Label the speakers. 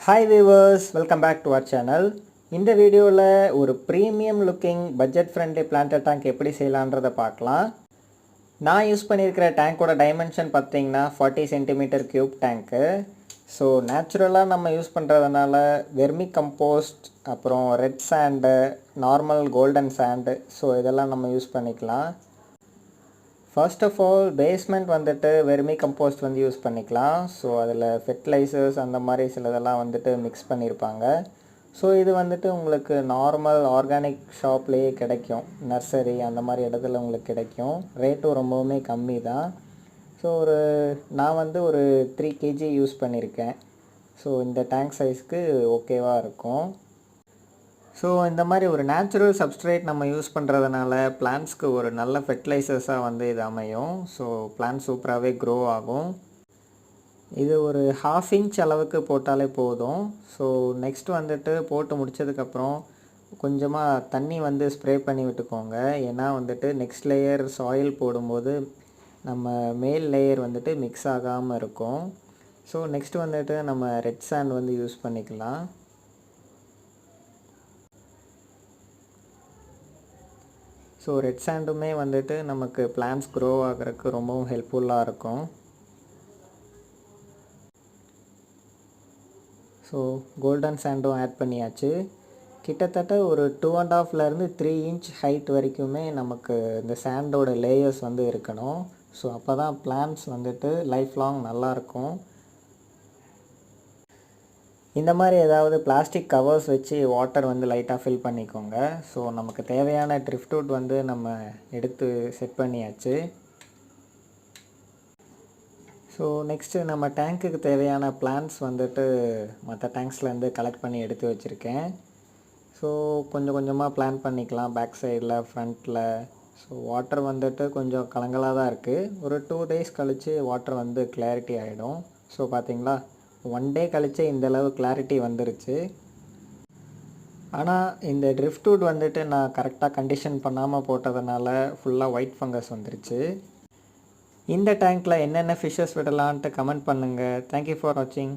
Speaker 1: Hi viewers, welcome back to our channel. இந்த வீடியோவில் ஒரு premium looking budget friendly planted tank எப்படி செய்யலான்றதை பார்க்கலாம். நான் யூஸ் பண்ணியிருக்கிற டேங்க்கோட டைமென்ஷன் பார்த்தீங்கன்னா 40 சென்டிமீட்டர் கியூப் டேங்க்கு. ஸோ நேச்சுரலாக நம்ம யூஸ் பண்ணுறதுனால வெர்மி கம்போஸ்ட், அப்புறம் red sand, normal golden sand, so இதெல்லாம் நம்ம யூஸ் பண்ணிக்கலாம். ஃபர்ஸ்ட் ஆஃப் ஆல் பேஸ்மெண்ட் வந்துட்டு வெர்மி கம்போஸ்ட் வந்து யூஸ் பண்ணிக்கலாம். ஸோ அதில் ஃபெர்டிலைசர்ஸ் அந்த மாதிரி சிலதெல்லாம் வந்துட்டு மிக்ஸ் பண்ணியிருப்பாங்க. ஸோ இது வந்துட்டு உங்களுக்கு நார்மல் ஆர்கானிக் ஷாப்லேயே கிடைக்கும், நர்சரி அந்த மாதிரி இடத்துல உங்களுக்கு கிடைக்கும். ரேட்டும் ரொம்பவுமே கம்மி தான். ஸோ நான் வந்து ஒரு 3 kg யூஸ் பண்ணியிருக்கேன். ஸோ இந்த டேங்க் சைஸ்க்கு ஓகேவாக இருக்கும். ஸோ இந்த மாதிரி ஒரு நேச்சுரல் சப்ஸ்ட்ரேட் நம்ம யூஸ் பண்ணுறதுனால பிளான்ட்ஸ்க்கு ஒரு நல்ல ஃபெர்டிலைசர்ஸாக வந்து இது அமையும். ஸோ பிளான்ட் சூப்பராகவே க்ரோ ஆகும். இது ஒரு 1/2 inch அளவுக்கு போட்டாலே போதும். ஸோ நெக்ஸ்ட் வந்துட்டு போட்டு முடித்ததுக்கப்புறம் கொஞ்சமாக தண்ணி வந்து ஸ்ப்ரே பண்ணி விட்டுக்கோங்க. ஏன்னா வந்துட்டு நெக்ஸ்ட் லேயர் சாயில் போடும்போது நம்ம மேல் லேயர் வந்துட்டு மிக்ஸ் ஆகாமல் இருக்கும். ஸோ நெக்ஸ்ட் வந்துட்டு நம்ம ரெட் சாண்ட் வந்து யூஸ் பண்ணிக்கலாம். ஸோ ரெட் சாண்டுமே வந்துட்டு நமக்கு பிளான்ட்ஸ் க்ரோ ஆகிறதுக்கு ரொம்பவும் ஹெல்ப்ஃபுல்லாக இருக்கும். ஸோ கோல்டன் சாண்டும் ஆட் பண்ணியாச்சு. கிட்டத்தட்ட ஒரு 2.5லேருந்து 3 inch ஹைட் வரைக்குமே நமக்கு இந்த சாண்டோட லேயர்ஸ் வந்து இருக்கணும். ஸோ அப்போ தான் பிளான்ட்ஸ் வந்துட்டு லைஃப் லாங் நல்லாயிருக்கும். இந்த மாதிரி ஏதாவது பிளாஸ்டிக் கவர்ஸ் வச்சு வாட்டர் வந்து லைட்டாக ஃபில் பண்ணிக்கோங்க. ஸோ நமக்கு தேவையான ட்ரிஃப்ட்வுட் வந்து நம்ம எடுத்து செட் பண்ணியாச்சு. ஸோ நெக்ஸ்ட்டு நம்ம டேங்க்குக்கு தேவையான பிளான்ட்ஸ் வந்துட்டு மற்ற டேங்க்ஸ்லேருந்து கலெக்ட் பண்ணி எடுத்து வச்சுருக்கேன். ஸோ கொஞ்சம் கொஞ்சமாக பிளான் பண்ணிக்கலாம், பேக் சைடில், ஃப்ரண்ட்டில். ஸோ வாட்டர் வந்துட்டு கொஞ்சம் கலங்கலாக தான் இருக்குது. ஒரு 2 days கழித்து வாட்டர் வந்து கிளாரிட்டி ஆகிடும். ஸோ பார்த்தீங்களா, 1 day கழித்து இந்தளவு கிளாரிட்டி வந்துருச்சு. ஆனால் இந்த ட்ரிஃப்ட்வுட் வந்துட்டு நான் கரெக்டாக கண்டிஷன் பண்ணாமல் போட்டதுனால ஃபுல்லாக ஒயிட் ஃபங்கஸ் வந்துருச்சு. இந்த டேங்க்கில் என்னென்ன ஃபிஷ்ஷஸ் விடலான்ட்டு கமெண்ட் பண்ணுங்கள். தேங்க்யூ ஃபார் வாட்சிங்.